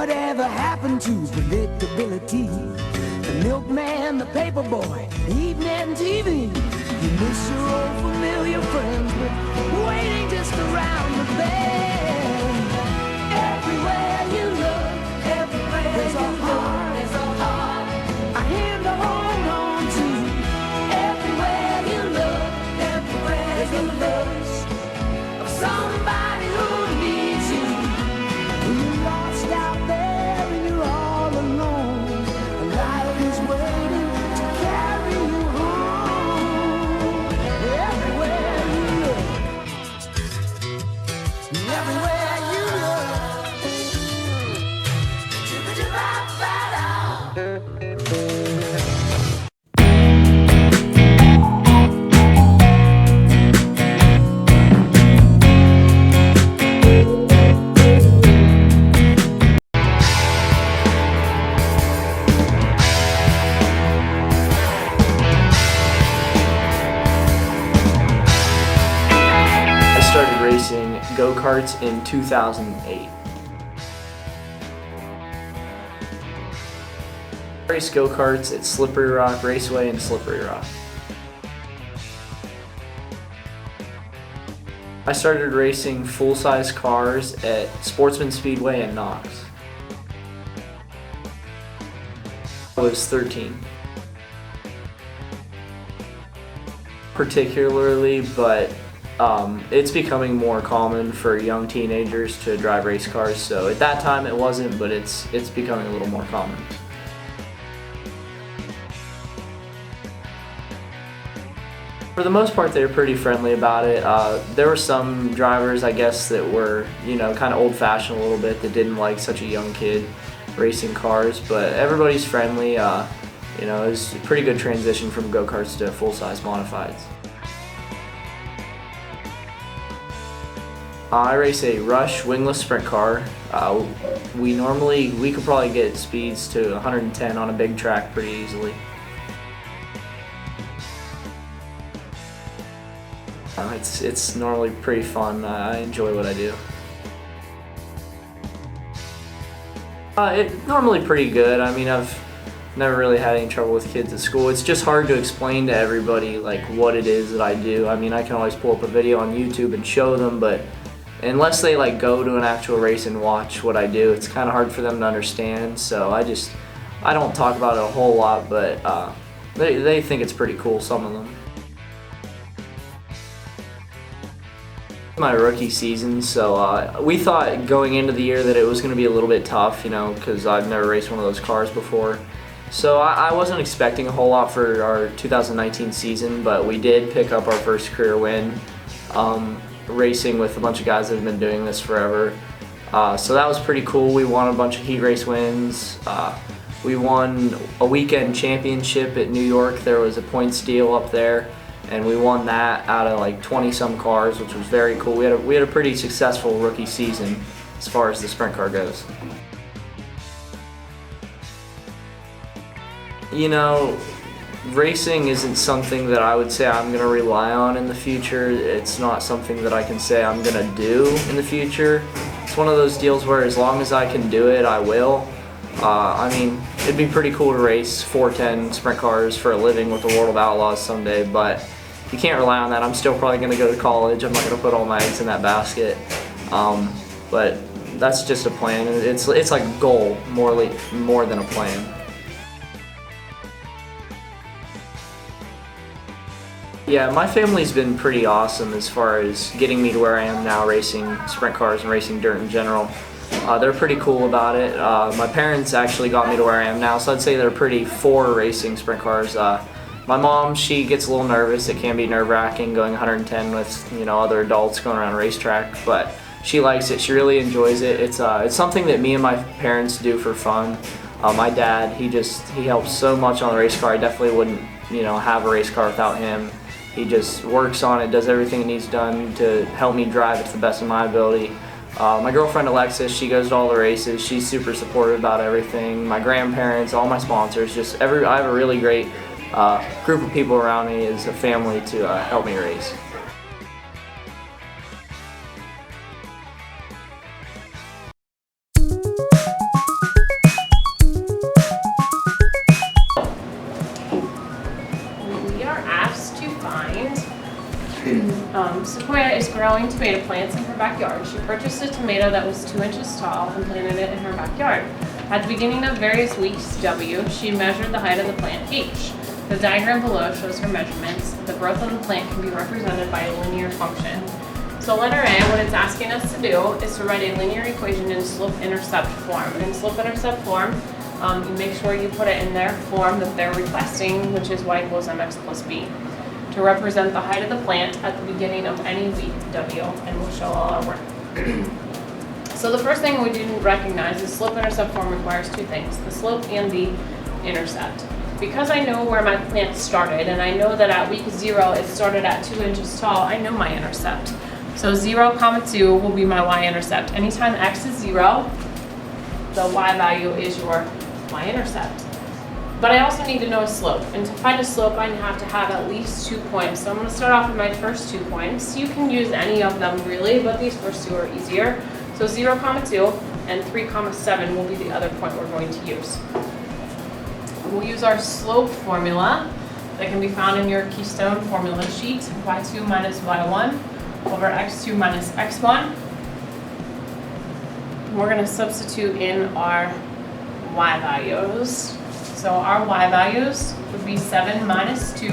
Whatever happened to predictability? The milkman, the paperboy, evening TV. You miss your old familiar friends, but waiting just around the bend. Everywhere you look, everywhere there's a heart, a hand to hold on to. Everywhere you look, everywhere there's the looks of somebody who needs you. When you're lost out there and you're all alone, life is waiting to carry you home. Everywhere you look, everywhere you I started racing go-karts in 2008. I race go-karts at Slippery Rock Raceway in Slippery Rock. I started racing full-size cars at Sportsman Speedway in Knox. I was 13. Particularly, but it's becoming more common for young teenagers to drive race cars. So at that time it wasn't, but it's becoming a little more common. For the most part, they were pretty friendly about it. There were some drivers, I guess, that were, kind of old-fashioned a little bit, that didn't like such a young kid racing cars, but everybody's friendly. It was a pretty good transition from go-karts to full-size modifieds. I race a Rush wingless sprint car. We could probably get speeds to 110 on a big track pretty easily. It's normally pretty fun. I enjoy what I do. It's normally pretty good. I mean, I've never really had any trouble with kids at school. It's just hard to explain to everybody like what it is that I do. I mean, I can always pull up a video on YouTube and show them, but unless they go to an actual race and watch what I do, it's kind of hard for them to understand. So I don't talk about it a whole lot, but they think it's pretty cool, some of them. My rookie season, so we thought going into the year that it was going to be a little bit tough, because I've never raced one of those cars before. So I wasn't expecting a whole lot for our 2019 season, but we did pick up our first career win, racing with a bunch of guys that have been doing this forever. So that was pretty cool. We won a bunch of heat race wins. We won a weekend championship at New York. There was a points deal up there, and we won that out of 20-some cars, which was very cool. We had a pretty successful rookie season as far as the sprint car goes. Racing isn't something that I would say I'm going to rely on in the future. It's not something that I can say I'm going to do in the future. It's one of those deals where as long as I can do it, I will. I mean, it'd be pretty cool to race 410 sprint cars for a living with the World of Outlaws someday, but you can't rely on that. I'm still probably going to go to college. I'm not going to put all my eggs in that basket. But that's just a plan. It's like a goal more than a plan. Yeah, my family's been pretty awesome as far as getting me to where I am now, racing sprint cars and racing dirt in general. They're pretty cool about it. My parents actually got me to where I am now, so I'd say they're pretty for racing sprint cars. My mom, she gets a little nervous. It can be nerve-wracking going 110 with other adults going around a racetrack, but she likes it. She really enjoys it. It's something that me and my parents do for fun. My dad, he helps so much on the race car. I definitely wouldn't have a race car without him. He just works on it, does everything he needs done to help me drive it to the best of my ability. My girlfriend Alexis, she goes to all the races. She's super supportive about everything. My grandparents, all my sponsors, I have a really great group of people around me as a family to help me race. Victoria is growing tomato plants in her backyard. She purchased a tomato that was 2 inches tall and planted it in her backyard. At the beginning of various weeks W, she measured the height of the plant H. The diagram below shows her measurements. The growth of the plant can be represented by a linear function. So letter A, what it's asking us to do is to write a linear equation in slope-intercept form. In slope-intercept form, you make sure you put it in their form that they're requesting, which is y equals mx plus b, to represent the height of the plant at the beginning of any week W, and we'll show all our work. So the first thing we didn't recognize is slope-intercept form requires two things, the slope and the intercept. Because I know where my plant started, and I know that at week 0 it started at 2 inches tall, I know my intercept. So 0, 2 will be my y-intercept. Anytime x is 0, the y value is your y-intercept. But I also need to know a slope. And to find a slope, I have to have at least 2 points. So I'm going to start off with my first 2 points. You can use any of them really, but these first 2 are easier. So 0, 2 and 3, 7 will be the other point we're going to use. We'll use our slope formula that can be found in your Keystone formula sheet, y2 minus y1 over x2 minus x1. We're going to substitute in our y values. So our y values would be 7 minus 2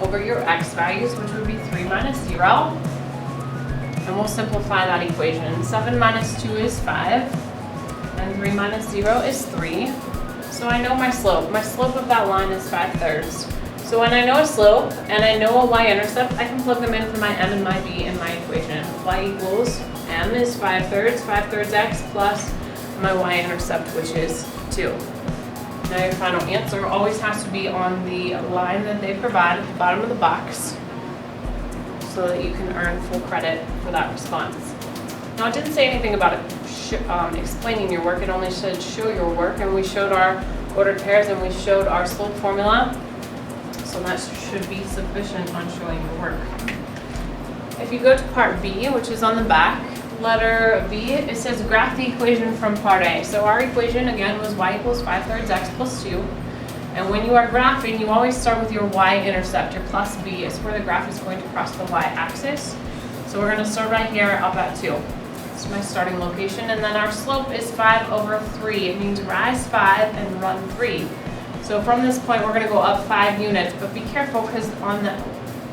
over your x values, which would be 3 minus 0. And we'll simplify that equation. 7 minus 2 is 5, and 3 minus 0 is 3. So I know my slope. My slope of that line is 5/3. So when I know a slope and I know a y-intercept, I can plug them in for my m and my b in my equation. Y equals m is 5/3, 5/3 x plus my y-intercept, which is 2. Now your final answer always has to be on the line that they provide at the bottom of the box so that you can earn full credit for that response. Now it didn't say anything about it explaining your work, it only said show your work, and we showed our ordered pairs and we showed our slope formula, so that should be sufficient on showing your work. If you go to part B, which is on the back, letter B, it says graph the equation from part A. So our equation again was y equals 5/3 x plus 2, and when you are graphing, you always start with your y-intercept. Your plus b is where the graph is going to cross the y-axis. So we're going to start right here up at 2. That's my starting location, and then our slope is 5/3. It means rise 5 and run 3. So from this point, we're going to go up 5 units, but be careful because on the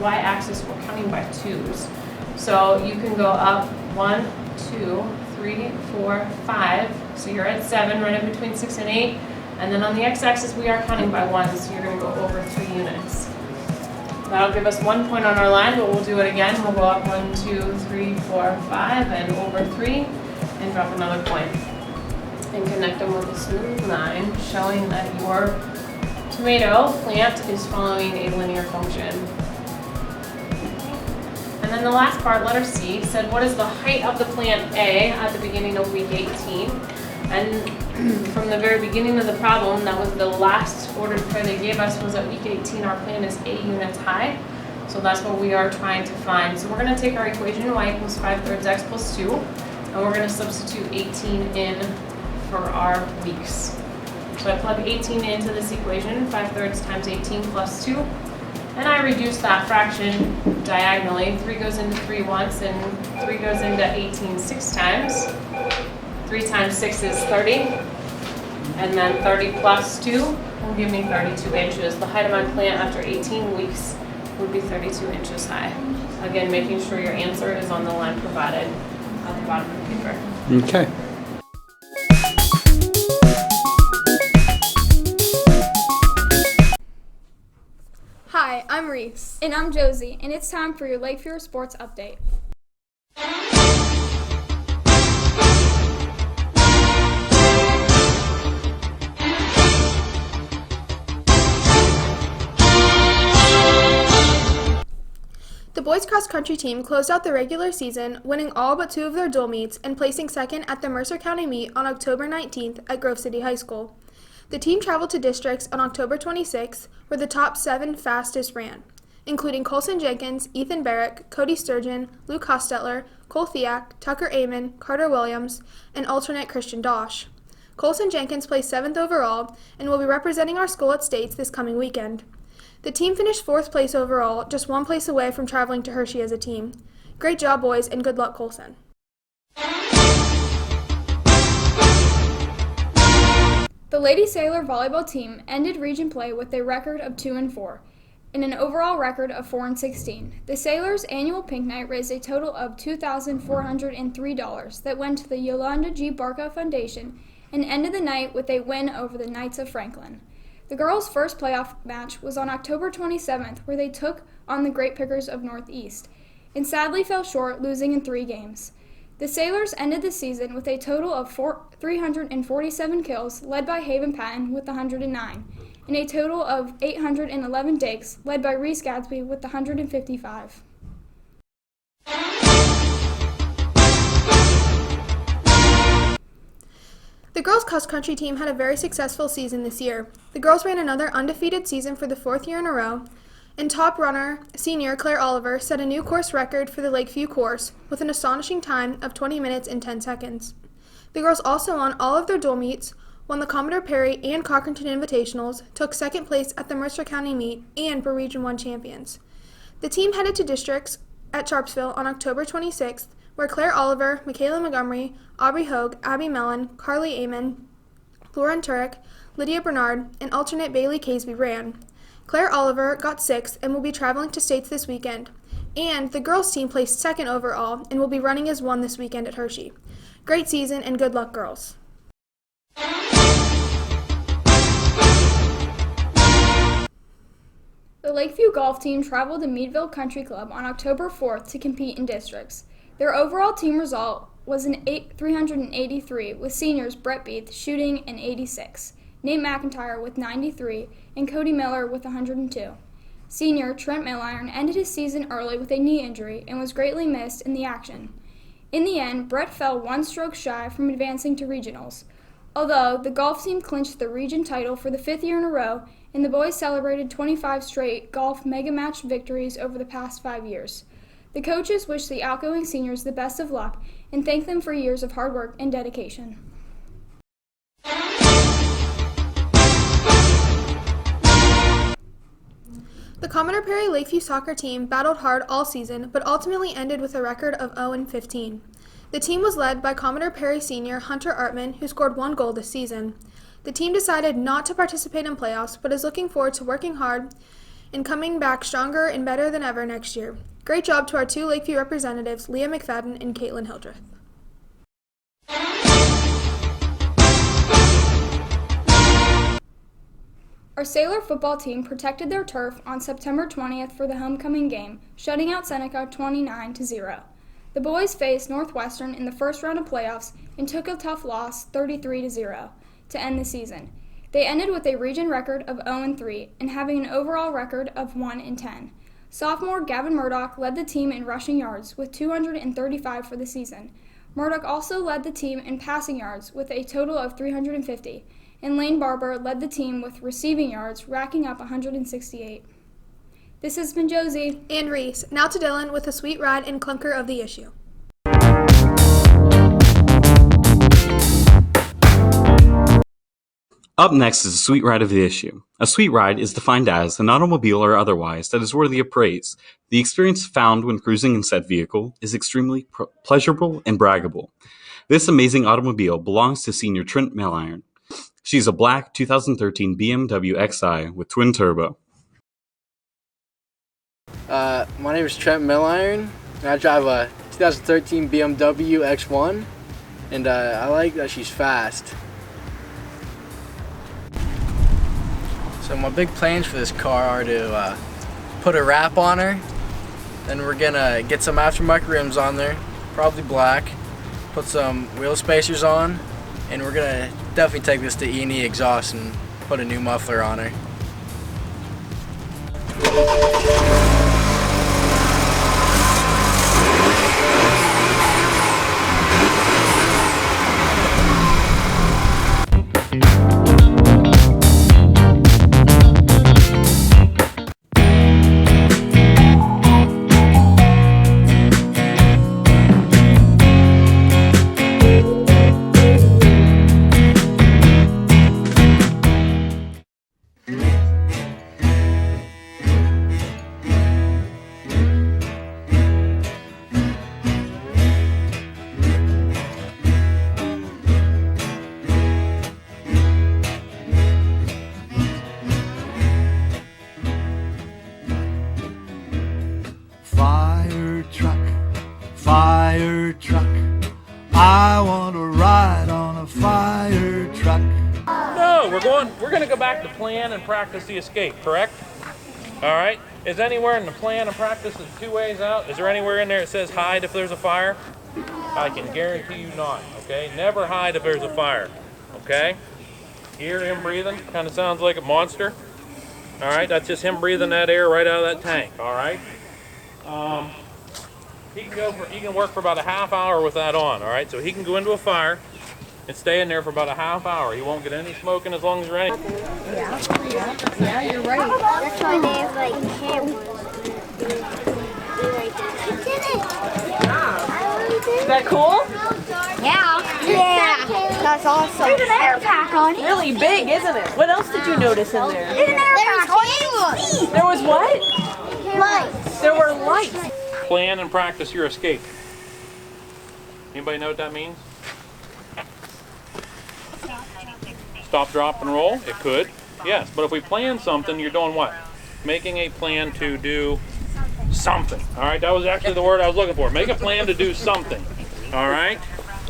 y-axis, we're counting by 2s. So you can go up 1, 2, 3, 4, 5. So you're at 7, right in between 6 and 8. And then on the x-axis, we are counting by 1, so you're going to go over 3 units. That'll give us 1 point on our line, but we'll do it again. We'll go up 1, 2, 3, 4, 5, and over 3, and drop another point. And connect them with a smooth line, showing that your tomato plant is following a linear function. And then the last part, letter C, said what is the height of the plant A at the beginning of week 18? And from the very beginning of the problem, that was the last ordered pair they gave us, was at week 18 our plant is 8 units high. So that's what we are trying to find. So we're going to take our equation y equals 5/3 x plus 2, and we're going to substitute 18 in for our weeks. So I plug 18 into this equation, 5/3 times 18 plus 2, and I reduce that fraction diagonally. 3 goes into 3 once, and 3 goes into 18 6 times. 3 times 6 is 30, and then 30 plus 2 will give me 32 inches. The height of my plant after 18 weeks would be 32 inches high. Again, making sure your answer is on the line provided at the bottom of the paper. Okay. Hi, I'm Reese. And I'm Josie, and it's time for your Lakeviewer Sports Update. The boys cross country team closed out the regular season, winning all but 2 of their dual meets and placing second at the Mercer County meet on October 19th at Grove City High School. The team traveled to districts on October 26th, where the top 7 fastest ran, including Colson Jenkins, Ethan Barrick, Cody Sturgeon, Luke Hostetler, Cole Thiak, Tucker Amon, Carter Williams, and alternate Christian Dosh. Colson Jenkins placed 7th overall and will be representing our school at states this coming weekend. The team finished 4th place overall, just 1 place away from traveling to Hershey as a team. Great job, boys, and good luck, Colson. The Lady Sailor volleyball team ended region play with a record of 2-4 and an overall record of 4-16. The Sailors' annual Pink Night raised a total of $2,403 that went to the Yolanda G. Barca Foundation and ended the night with a win over the Knights of Franklin. The girls' first playoff match was on October 27th, where they took on the Great Pickers of Northeast, and sadly fell short, losing in 3 games. The Sailors ended the season with a total of 347 kills, led by Haven Patton with 109, and a total of 811 digs, led by Reese Gadsby with 155. The girls' cross-country team had a very successful season this year. The girls ran another undefeated season for the 4th year in a row, and top runner, senior Claire Oliver, set a new course record for the Lakeview course with an astonishing time of 20 minutes and 10 seconds. The girls also won all of their dual meets, won the Commodore Perry and Cochranton Invitationals, took 2nd place at the Mercer County meet, and were Region 1 champions. The team headed to districts at Sharpsville on October 26th, where Claire Oliver, Michaela Montgomery, Aubrey Hogue, Abby Mellon, Carly Amon, Lauren Turek, Lydia Bernard, and alternate Bailey Caseby ran. Claire Oliver got 6th and will be traveling to states this weekend. And the girls' team placed 2nd overall and will be running as 1 this weekend at Hershey. Great season and good luck, girls. The Lakeview golf team traveled to Meadville Country Club on October 4th to compete in districts. Their overall team result was an 383, with seniors Brett Beath shooting an 86, Nate McIntyre with 93, and Cody Miller with 102. Senior Trent Milliron ended his season early with a knee injury and was greatly missed in the action. In the end, Brett fell 1 stroke shy from advancing to regionals. Although the golf team clinched the region title for the 5th year in a row, and the boys celebrated 25 straight golf mega match victories over the past 5 years. The coaches wish the outgoing seniors the best of luck and thank them for years of hard work and dedication. The Commodore Perry Lakeview soccer team battled hard all season, but ultimately ended with a record of 0-15. The team was led by Commodore Perry senior Hunter Artman, who scored 1 goal this season. The team decided not to participate in playoffs, but is looking forward to working hard and coming back stronger and better than ever next year. Great job to our 2 Lakeview representatives, Leah McFadden and Caitlin Hildreth. Our Sailor football team protected their turf on September 20th for the homecoming game, shutting out Seneca 29-0. The boys faced Northwestern in the first round of playoffs and took a tough loss 33-0 to end the season. They ended with a region record of 0-3 and having an overall record of 1-10. Sophomore Gavin Murdoch led the team in rushing yards with 235 for the season. Murdoch also led the team in passing yards with a total of 350, and Lane Barber led the team with receiving yards, racking up 168. This has been Josie And Reese. Now to Dylan with a sweet ride and clunker of the issue. Up next is a sweet ride of the issue. A sweet ride is defined as an automobile or otherwise that is worthy of praise. The experience found when cruising in said vehicle is extremely pleasurable and braggable. This amazing automobile belongs to senior Trent Milliron. She's a black 2013 BMW XI with twin turbo. My name is Trent Milliron, and I drive a 2013 BMW X1, and I like that she's fast. So my big plans for this car are to put a wrap on her, then we're gonna get some aftermarket rims on there, probably black, put some wheel spacers on, and we're gonna definitely take this to E&E exhaust and put a new muffler on her. we're going to go back to plan and practice the escape, correct? All right. Is anywhere in the plan and practice the 2 ways out? Is there anywhere in there that says hide if there's a fire? I can guarantee you not, okay? Never hide if there's a fire, okay? Hear him breathing? Kind of sounds like a monster. All right, that's just him breathing that air right out of that tank, all right? He can work for about a half hour with that on, all right? So he can go into a fire and stay in there for about a half hour. He won't get any smoking as long as you're in. Yeah, you're right. That's why they have like cameras. Is that cool? Yeah. That's awesome. There's an air pack on it. Really big, isn't it? What else did you notice in there? There's an air pack on it. There was what? Lights. There were lights. Plan and practice your escape. Anybody know what that means? Stop, drop, and roll? It could. Yes, but if we plan something, you're doing what? Making a plan to do something. All right, that was actually the word I was looking for. Make a plan to do something. All right?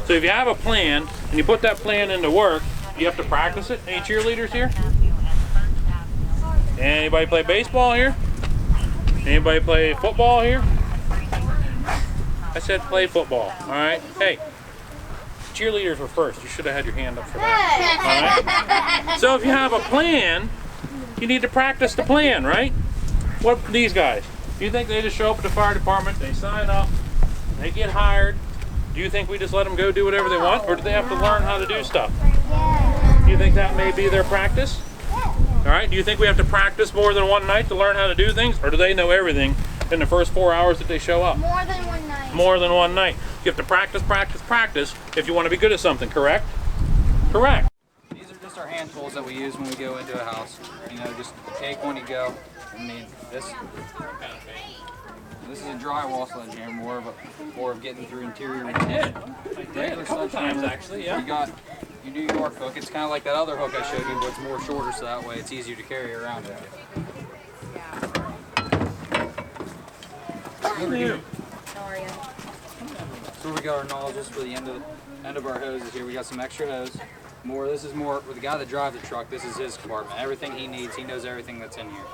So if you have a plan and you put that plan into work, you have to practice it. Any cheerleaders here? Anybody play baseball here? Anybody play football here? I said play football. All right? Hey, cheerleaders were first. You should have had your hand up for that. All right? So if you have a plan, you need to practice the plan, right? What these guys? Do you think they just show up at the fire department, they sign up, they get hired? Do you think we just let them go do whatever they want, or do they have to learn how to do stuff? Do you think that may be their practice? All right, do you think we have to practice more than one night to learn how to do things, or do they know everything in the first 4 hours that they show up? More than one night. More than one night. You have to practice, practice, practice if you want to be good at something, correct? Correct. These are just our hand tools that we use when we go into a house. You know, just take one, you go. I mean, this is a drywall sledgehammer, more of getting through interior. I did a couple times actually, yeah. You do your hook. It's kind of like that other hook I showed you, but it's more shorter, so that way it's easier to carry around with you. How are you? So we got our nozzles for the end of our hoses here. We got some extra hose. This is more for the guy that drives the truck. This is his compartment. Everything he needs, he knows everything that's in here.